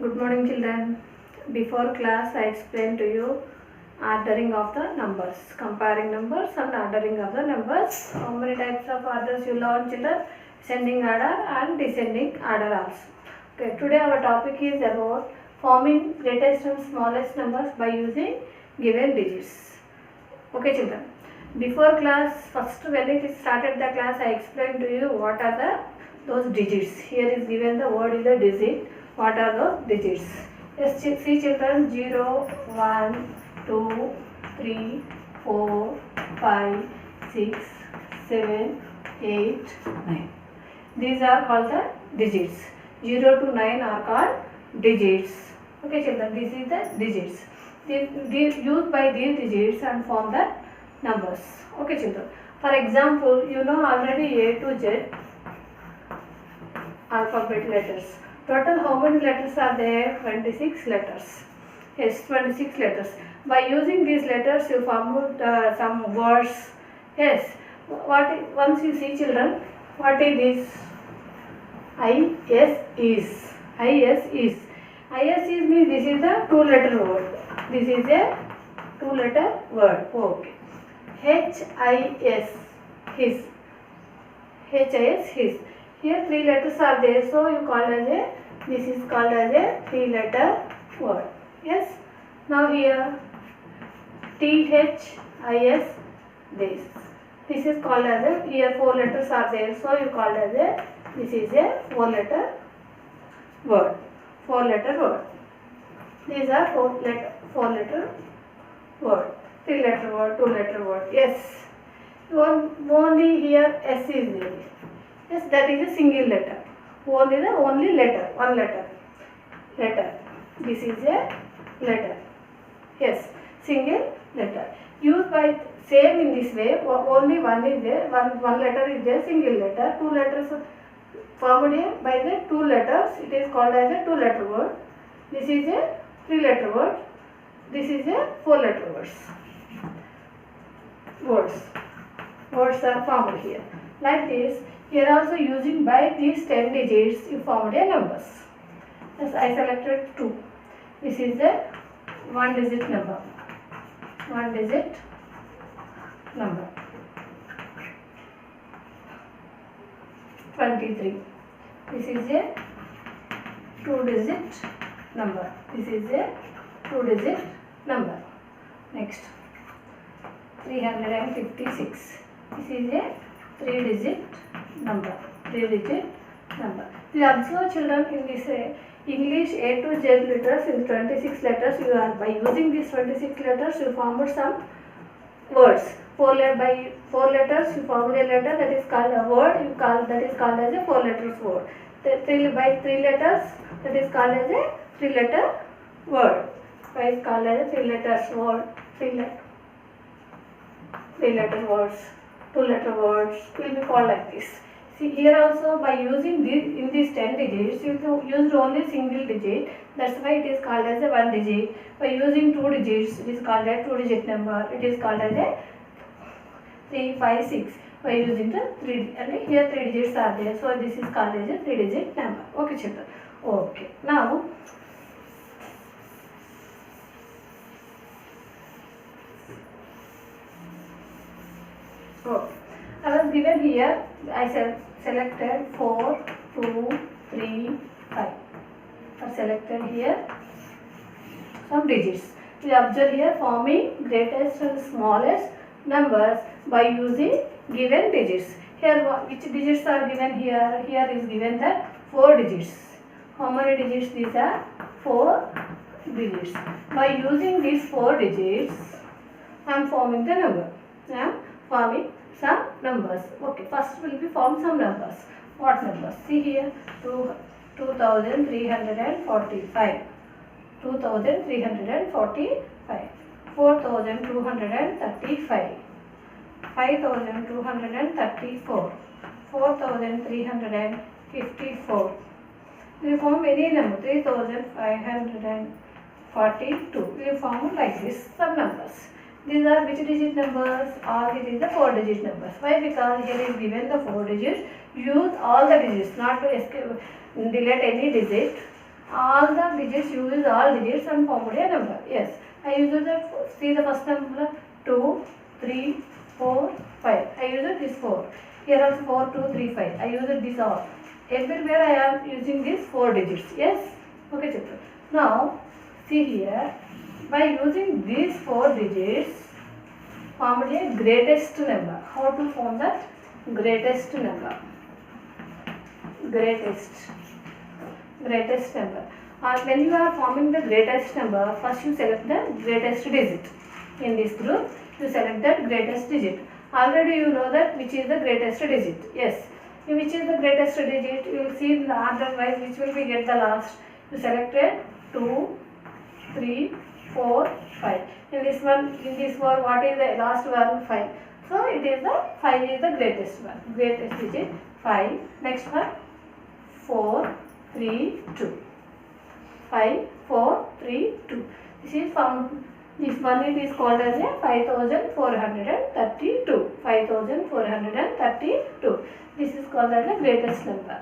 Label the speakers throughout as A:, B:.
A: Good morning, children. Before class, I explained to you ordering of the numbers, comparing numbers and ordering of the numbers. How many types of orders you learn, children? Ascending order and descending order also. Okay, today our topic is about forming greatest and smallest numbers by using given digits. Okay, children. Before class, first when it started the class, I explained to you what are those digits. Here is given the word is a digit. What are those digits? Yes, see children, 0, 1, 2, 3, 4, 5, 6, 7, 8, 9. These are called the digits. 0 to 9 are called digits. Okay children, this is the digits. These used by these digits and form the numbers. Okay children. For example, you know already A to Z alphabet letters. Total how many letters are there? 26 letters. Yes, 26 letters. By using these letters you form some words. Yes. Once you see children, what is this? IS is. IS is. IS is means this is a two-letter word. This is a two-letter word. Okay. HIS, his. HIS, his. Here three letters are there, so you call as a, this is called as a three-letter word. Yes. Now here THIS, this is called as a, here four letters are there, so you call as a, this is a four-letter word. Four-letter word. These are four-letter word. Three-letter word, two-letter word. Yes. Only here S is there. Yes, that is a single letter. Only the only letter, one letter. Letter. This is a letter. Yes, single letter. Used by same in this way. Only one is there. One letter is there. Single letter. Two letters formed here by the two letters. It is called as a two-letter word. This is a three-letter word. This is a four-letter words. Words are formed here. Like this. Here also using by these 10 digits you formed a numbers. Yes, I selected 2. This is a one digit number. One digit number. 23. This is a two digit number. This is a two digit number. Next. 356. This is a three digit number. Three digit number. We observe children in this English A to Z letters in 26 letters. You are by using these 26 letters you formed some words. By four letters you formed a letter that is called a word. That is called as a four letters word. By three letters that is called as a three letter word. By is called as a three letters word. Three letter words. Two-letter words will be called like this. See here also by using in these 10 digits you used only single digit. That's why it is called as a one digit. By using two digits it is called a two digit number. It is called as a 3, 5, 6. By using the three and here three digits are there. So this is called as a three digit number. Okay children. Okay. Now I was given here, I selected 4, 2, 3, 5. I selected here some digits. We observe here forming greatest and smallest numbers by using given digits. Here which digits are given here? Here is given that 4 digits. How many digits these are? 4 digits. By using these 4 digits, I am forming the number. I am forming some numbers. Okay, first will be form some numbers. What numbers? See here, 2345, 2345, 4235, 5234, 4354. We form any number. 3542. We form like this some numbers. These are which digit numbers? All it is the 4 digit numbers. Why? Because here is given the 4 digits. Use all the digits, not to delete any digit. all the digits, use all digits and formed a number. Yes, I used the, see the first number 2, 3, 4, 5. I used this 4. Here also 4, 2, 3, 5. I used this all. Everywhere I am using these 4 digits. Yes. Okay, children. Now see here, by using these 4 digits, formed a greatest number. How to form that greatest number? Greatest number. When you are forming the greatest number, first you select the greatest digit. In this group, you select that greatest digit. Already you know that which is the greatest digit. Yes. Which is the greatest digit? You will see in the order wise which will be get the last. You selected 2, 3, 4, 5. In this one, what is the last one? 5. So it is the 5 is the greatest one. Greatest digit 5. Next one 4, 3, 2. 5, 4, 3, 2. This is found. This one it is called as a 5432. 5432. This is called as the greatest number.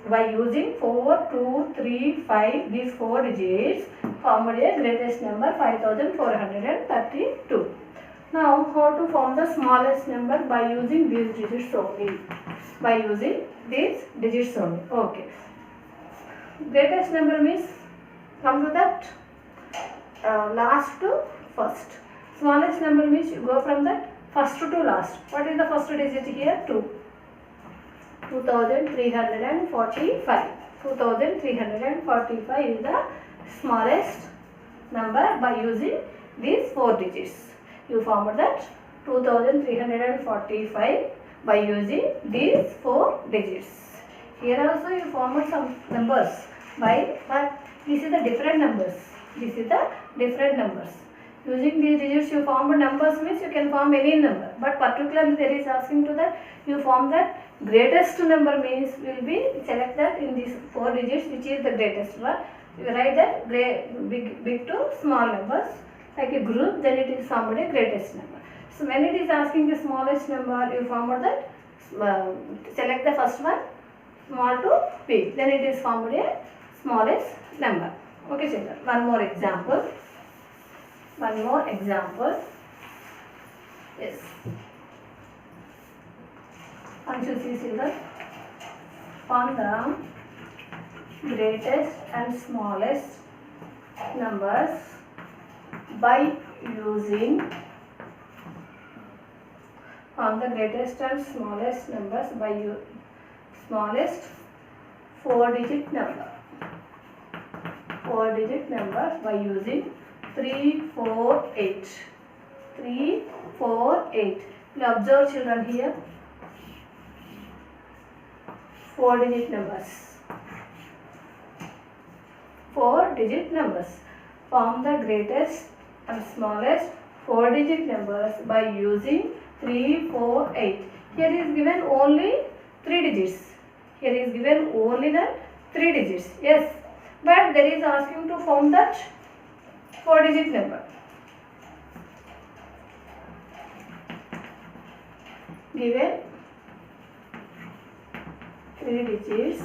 A: By using 4, 2, 3, 5, these 4 digits, formed a greatest number 5432. Now, how to form the smallest number? By using these digits only. By using these digits only. Okay. Greatest number means, come to that last to first. Smallest number means you go from that first to last. What is the first digit here? 2. 2345. 2345 is the smallest number by using these 4 digits. You formed that 2345 by using these 4 digits. Here also you formed some numbers but this is the different numbers. This is the different numbers. Using these digits you form numbers means you can form any number. But particularly there is asking to that you form that greatest number means will be select that in these 4 digits which is the greatest one. You write that big to small numbers like a group, then it is formed a greatest number. So when it is asking the smallest number, you form that select the first one small to big, then it is formed a smallest number. Okay children, one more example. Yes, and you see children, form the greatest and smallest numbers by using the greatest and smallest numbers by smallest 4-digit number. 4-digit number by using 348. 348. You observe children here 4-digit numbers. 4-digit numbers. Form the greatest and smallest 4-digit numbers by using 348. Here is given only 3 digits. Here is given only the 3 digits. Yes, but there is asking to form that 4-digit number. Given 3 digits,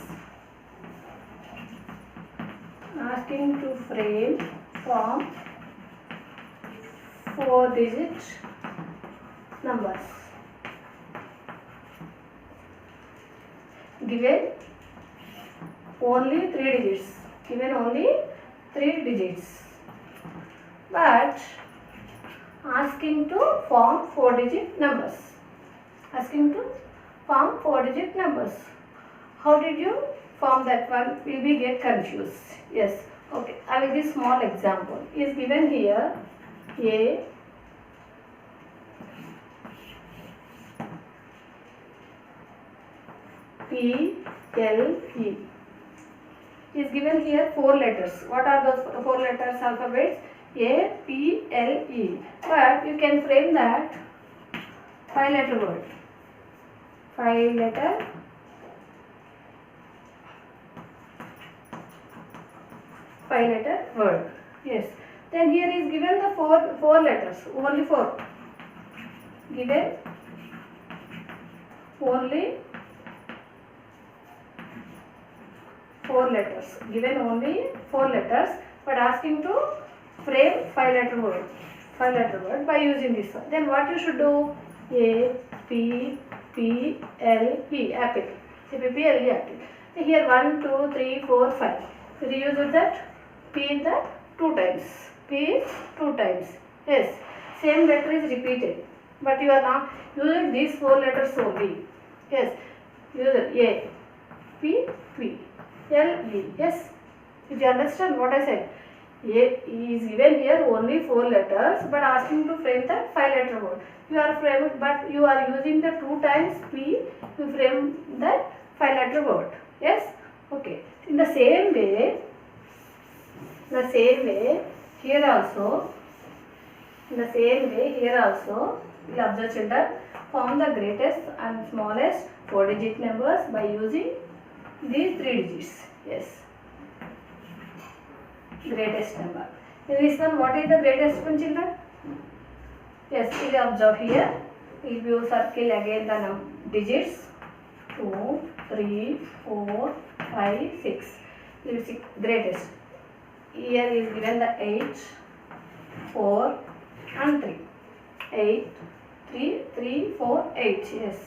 A: asking to frame from 4-digit numbers. Given only 3 digits. Given only 3 digits. But asking to form 4-digit numbers. Asking to form 4-digit numbers. How did you form that one? Will we get confused? Yes. Okay. I will give small example. Is given here A, P, L, E. Is given here 4 letters. What are those 4 letters alphabets? A, P, L, E. But you can frame that 5-letter word. 5-letter word. Yes. Then here is given the 4 letters. Only 4. Given only 4 4 letters. Given only 4 letters, but asking to frame 5-letter word. 5-letter word by using this one. Then what you should do? A, P, P, L, E, apple. A, P, P, L, E, apple. So here 1, 2, 3, 4, 5. So reuse with that. P is that 2 times. P is 2 times. Yes. Same letter is repeated. But you are now using these 4 letters only. Yes. Use it. A, P, P, L, E. Yes. Did you understand what I said? A is given here only 4 letters, but asking to frame the 5-letter word. You are framing, but you are using the 2 times P to frame that 5-letter word. Yes. Okay. In the same way, here also. In the same way, here also, we will observe children, form the greatest and smallest 4-digit numbers by using these 3 digits. Yes. Greatest number. In this one, what is the greatest one, children? Yes, we will observe here. If you circle again the digits 2, 3, 4, 5, 6. You will see greatest. Here is given the 8, 4 and 3. 8, 3, 3, 4, 8. Yes.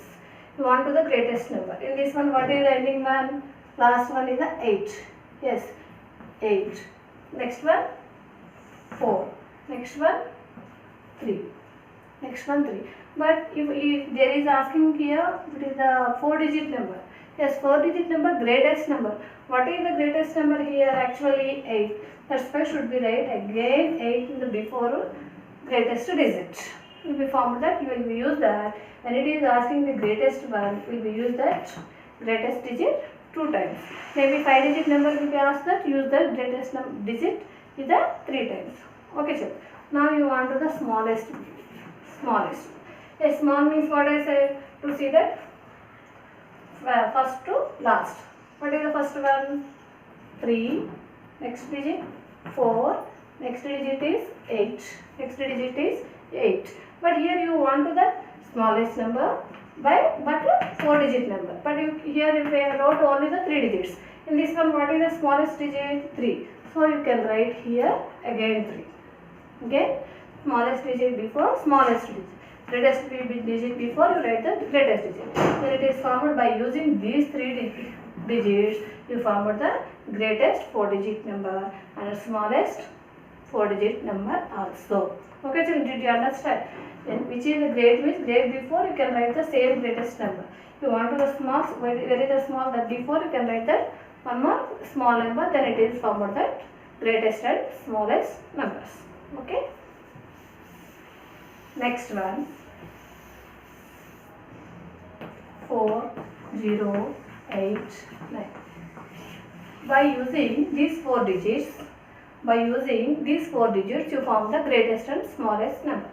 A: You want to the greatest number. In this one, what is the ending one? Last one is the 8. Yes. 8. Next one 4. Next one 3. Next one 3. But if there is asking here, it is the 4-digit number. Yes, 4-digit number, greatest number. What is the greatest number here? Actually 8. That's why should be right again 8 in the before greatest digit. Will be formed that you will use that. When it is asking the greatest one, will be use that greatest digit 2 times. Maybe 5-digit number will be asked that use the greatest digit is the 3 times. Okay, sir. Now you want to the smallest. Smallest. A small means what I said to see that first to last. What is the first one? 3. Next digit 4. Next digit is 8. Next digit is 8. But here you want to the smallest number by but 4-digit number. But you here we wrote only the 3 digits. In this one, what is the smallest digit? 3. So you can write here again 3. Okay. Smallest digit before smallest digit. Greatest digit before you write the greatest digit. Then it is formed by using these 3 digits. You formed the greatest 4-digit number and smallest 4-digit number also. Okay, children, did you understand? Then which is the great means great before you can write the same greatest number. You want to the small, where is the small that before you can write that one more small number, then it is formed that greatest and smallest numbers. Okay. Next one 4, 0, 8, 9. By using these 4 digits, you form the greatest and smallest number.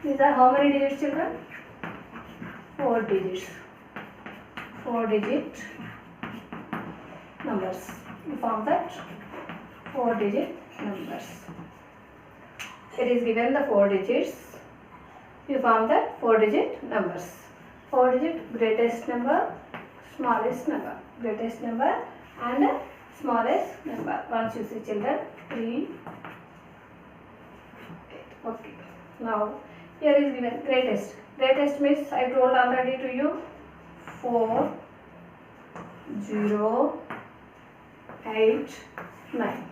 A: These are how many digits, children? 4 digits. 4-digit numbers. You form that 4-digit numbers. It is given the 4 digits. You form the 4-digit numbers. 4-digit greatest number, smallest number. Greatest number and smallest number. Once you see, children, 3, 8. Okay. Now here is given greatest. Greatest means I told already to you 4, 0, 8, 9.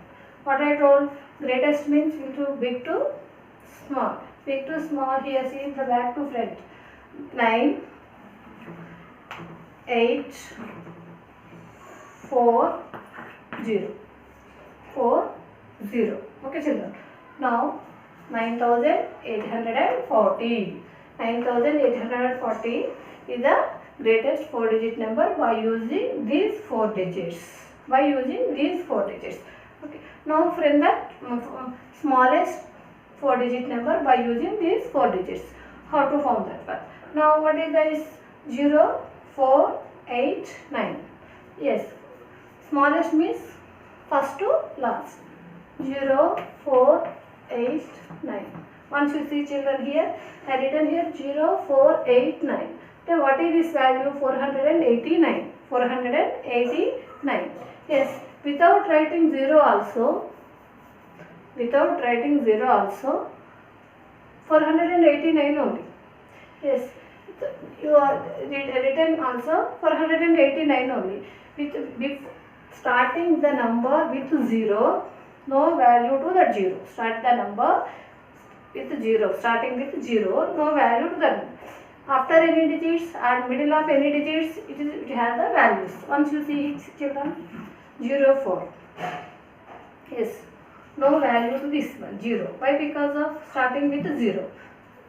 A: What I told, greatest means into big to small. Big to small, here see the back to front. 9, 8, 4, 0. 4, 0. Okay, children. Now 9840. 9840 is the greatest 4-digit number by using these 4 digits. Okay. Now friend, the smallest 4-digit number by using these 4 digits. How to form that one? Now what is this? 0, 4, 8, 9. Yes. Smallest means first to last. 0, 4, 8, 9. Once you see, children, here I written here 0, 4, 8, 9. Then what is this value? 489. 489. Yes, without writing 0 also, 489 only. Yes, you are written also 489 only. With starting the number with 0, no value to that 0. Start the number with 0, starting with 0, no value to that. After any digits, at middle of any digits, it has the values. Once you see children, 0, 4. Yes, no value to this one, 0. Why? Because of starting with 0.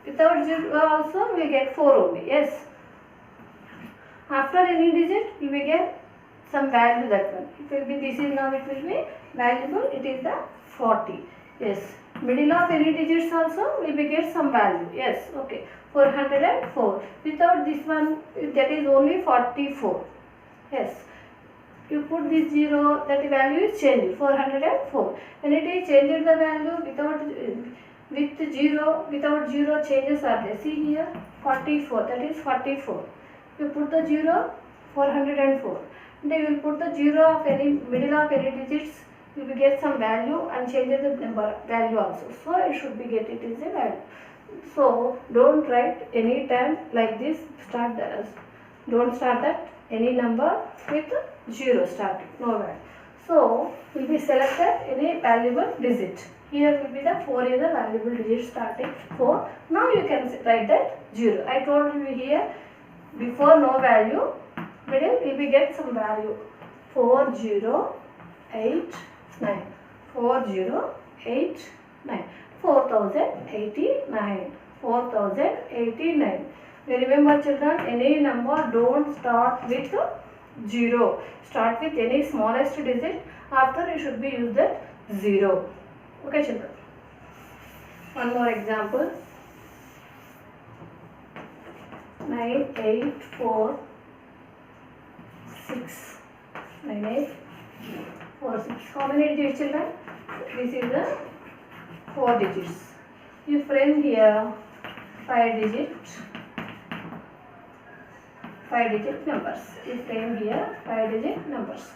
A: Without 0 also we get 4 only. Yes. After any digit, you will get some value, that one. It will be, this is now it will be valuable, it is the 40. Yes. Middle of any digits also we will get some value. Yes. Okay. 404. Without this one, that is only 44. Yes. You put this 0, that value is changed, 404. When it is changed the value with 0, without 0 changes are there. See here, 44, that is 44. You put the 0, 404. Then you will put the 0 of any, middle of any digits, you will get some value and change the number value also. So it should be get, it is a value. So don't write any time like this, don't start that any number with 0 starting, no value. So will be selected any valuable digit. Here will be the 4 is the valuable digit starting 4. Now you can write that 0. I told you here, before no value, middle we will get some value. 4089. 4089. 4089. 4089. Remember children, any number don't start with 0. Start with any smallest digit. After you should be use that 0. Okay children. One more example. 9846. 9846. How many digits children? This is the 4 digits. You frame here 5 digit numbers. You frame here 5 digit numbers.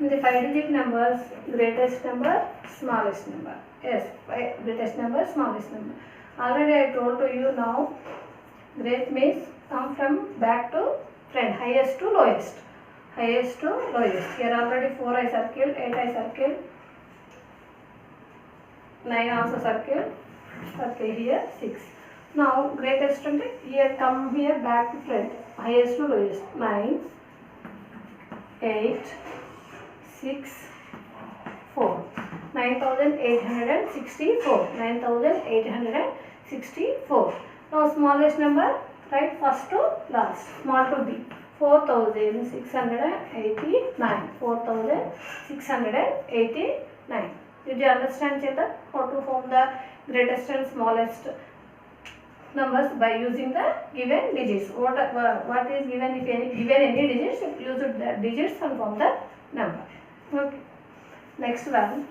A: In the 5 digit numbers, greatest number, smallest number. Yes, greatest number, smallest number. Already I told to you now, great means come from back to front, highest to lowest. Highest to lowest. Here already 4 I circled, 8 I circled, 9 also circle here 6. Now greatest and here come here back to front, highest to lowest. 9, 8, 6, 4. 9864. 9864. Now smallest number, right, first to last, small to big. 4689. 4689. Did you understand children how to form the greatest and smallest numbers by using the given digits? What is given? If given any digits, use the digits and form the number. Okay. Next one.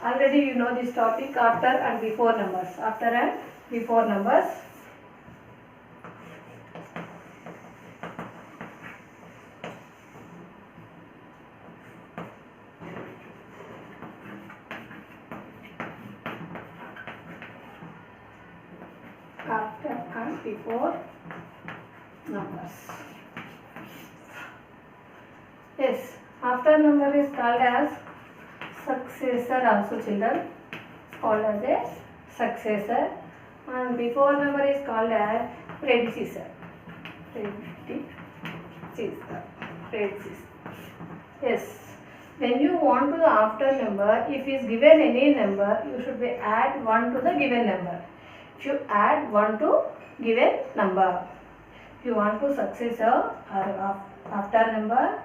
A: Already you know this topic, after and before numbers. After and before numbers. After and before numbers. Yes, after number is called as successor also children. It's called as a successor, and before number is called as predecessor. Predecessor. Yes. When you want to the after number, if is given any number, you should be add 1 to the given number. If you add 1 to given number, if you want to successor or after number,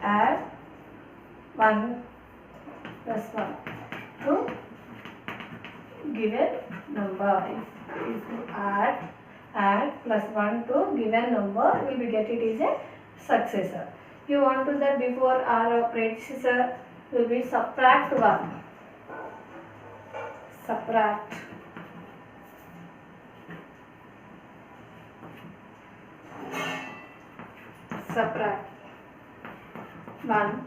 A: add 1 plus 1 to given number. If you add plus 1 to given number, we will get it is a successor. You want to that before or predecessor, will be subtract 1. subtract subtract 1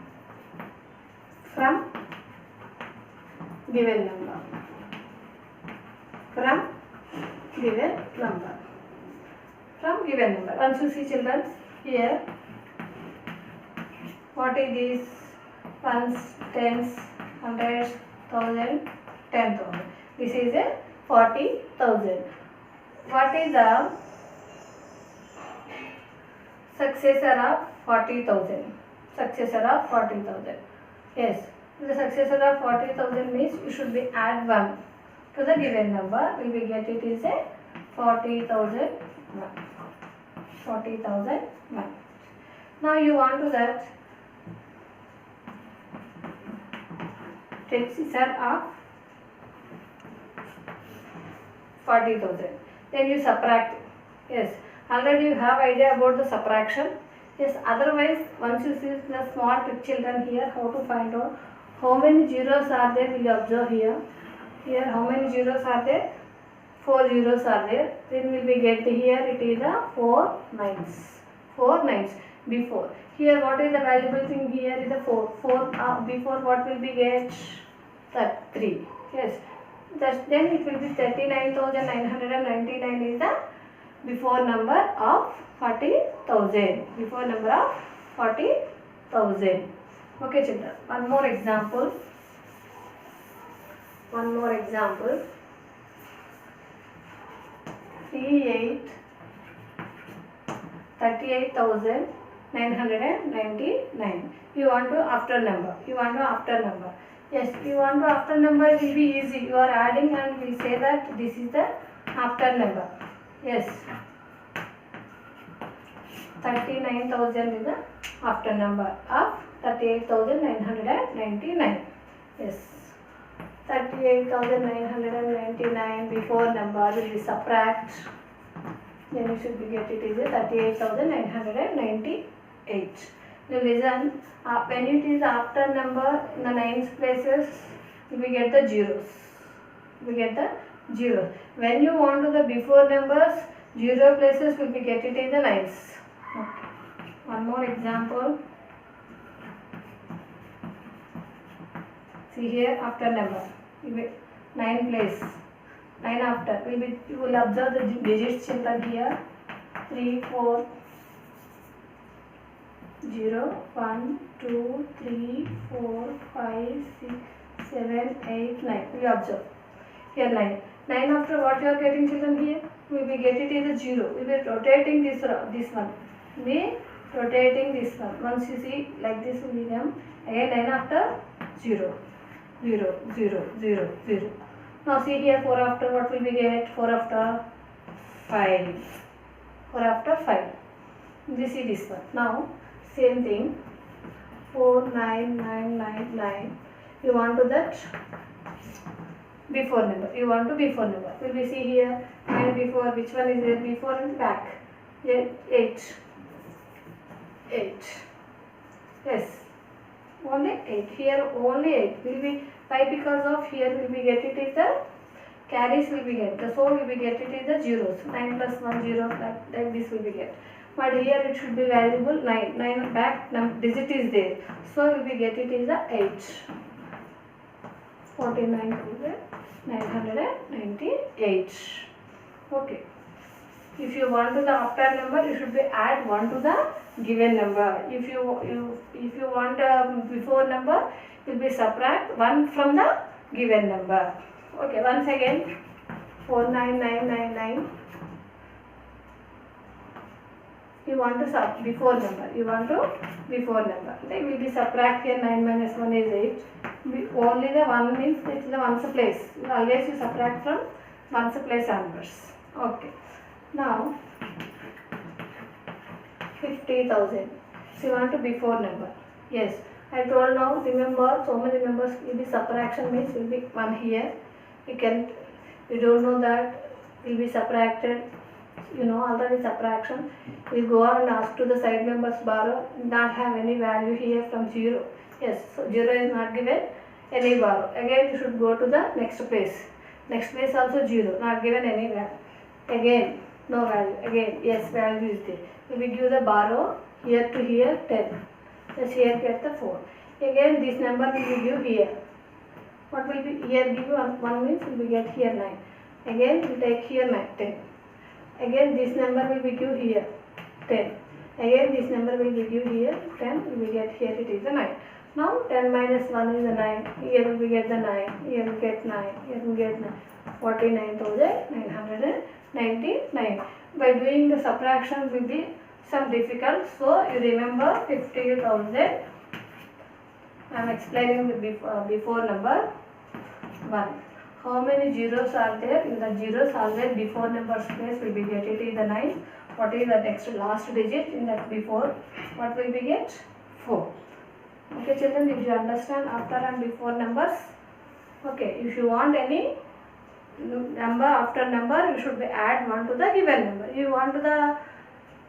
A: from given number, from given number, from given number. Once you see children here, what is this? Ones, tens, hundreds, thousand, 10,000. This is a 40,000. What is the successor of 40,000? Successor of 40,000. Yes, the successor of 40,000 means you should be add 1 to the given number. We will get it is a 40,001. 40,001. Now you want to that successor of 40,000. Then you subtract. Yes, already you have idea about the subtraction. Yes, otherwise once you see the small children here, how to find out how many zeros are there, will you observe here. Here how many zeros are there? 4 zeros are there. Then we will get here it is a 4 nines. 4 nines before. Here what is the valuable thing here is the 4. 4 before what will be get? That 3. Yes. Then it will be 39,999 is the before number of 40,000. Before number of 40,000. Okay children. One more example. 38,999. You want to after number. Yes, you want to after number, it will be easy. You are adding and we say that this is the after number. Yes. 39,000 is the after number of 38,999. Yes. 38,999 before number will be subtract. Then you should be get it is a 38,998. Now listen, when it is after number in the nines places, we get the zeros. When you want to the before numbers, 0 places will be get it in the nines. Okay. One more example. See here after number, 9 place, 9 after. You will observe the digits children here. 3, 4, 0, 1, 2, 3, 4, 5, 6, 7, 8, 9. We observe. Here 9. 9 after what you are getting children here? We will get it is a 0. We will be rotating this one. Once you see like this will be them. Again 9 after 0. 0, 0, 0, 0. Now see here 4 after what will we get? 4 after 5. 4 after 5. This is this one. Now same thing. 4, 9, 9, 9, 9. You want to that before number. Will we see here 9 before, which one is there before and back? 8. 8. Yes. Only 8. Here only 8. Will be why? Because of here will be get it is the carries will be get. So will be get it is the zeros. 9 plus 1 0 like this will be get. But here it should be valuable 9. 9 back digit is there. So will be get it is the 8. 49,998. Okay. If you want to the after number, you should be add 1 to the given number. If you want before number, you will be subtract 1 from the given number. Okay. Once again, 49999. You want to before number. Then we will be subtract here 9 minus 1 is 8. Only the 1 means it is the ones place. Always you subtract from ones place onwards. Okay. Now 50,000. So you want to before number. Yes. I told now, remember so many numbers will be subtraction means will be 1 here. You don't know that will be subtracted. You know already subtraction. You go and ask to the side members borrow, not have any value here from 0. Yes, so 0 is not given, any borrow. Again you should go to the next place. Next place also 0, not given any value. Again no value. Again yes, value is there. We give the borrow here to here 10. Just here get the 4. Again this number we will give here. What will be here? Give you 1 means we will get here 9. Again we take here 9, 10. Again this number will be give here 10. Again this number will be give here 10. We will get here it is a 9. Now 10 minus 1 is a 9. Here we get the 9. Here we get 9. Here we get 9. 49,999. By doing the subtraction will be some difficult. So you remember 50,000. I am explaining the before number 1. How many zeros are there? In the zeros always before number's place will be get it is the 9. What is the next last digit in that before? What will we get? 4. Okay children, if you understand after and before numbers. Okay, if you want any number after number, you should be add 1 to the given number. You want to the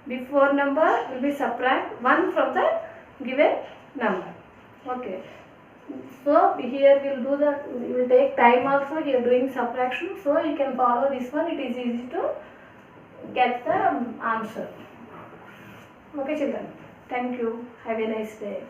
A: before number will be subtract 1 from the given number. Okay. So here we will do the, we will take time also here doing subtraction. So you can follow this one. It is easy to get the answer. Okay children. Thank you. Have a nice day.